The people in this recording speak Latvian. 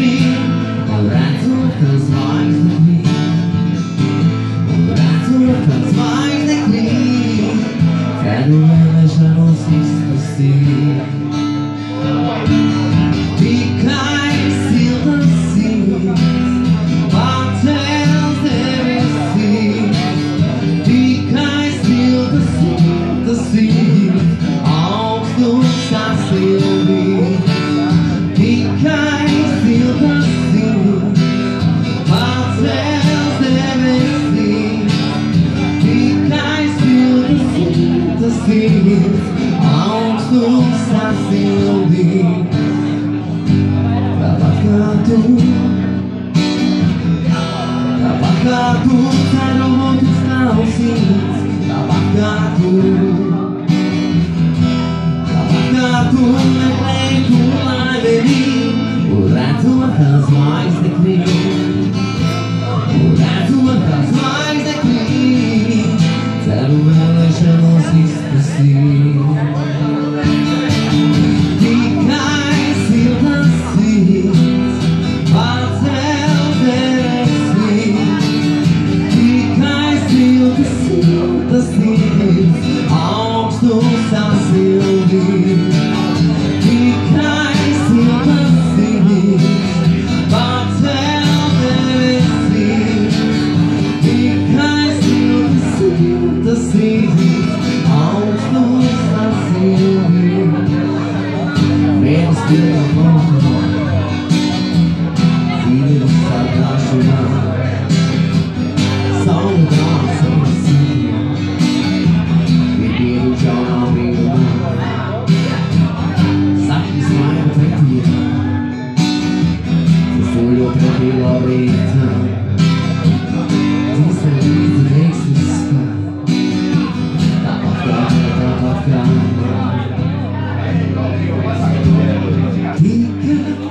clean. Ora tu estás mais de mim. Ora tu estás mais de mim. Quero ela já não se esquecer. Because still the sea, mountains never see. Because still the sea, all those I still be. Because still the sea, mountains never see. Because still the sea, all those I still be. Tabacatu, sai do mundo dos calcinhos. Tabacatu, lembrei do labirinto. Ora tu estás mais de mim. Ora tu estás mais de mim. Quero ela já não se esquecer. The seas, all those I still be. Because still the seas, but tell them it's because still the seas, all those I still be. Man, still a moment, feeling inside so gone. Because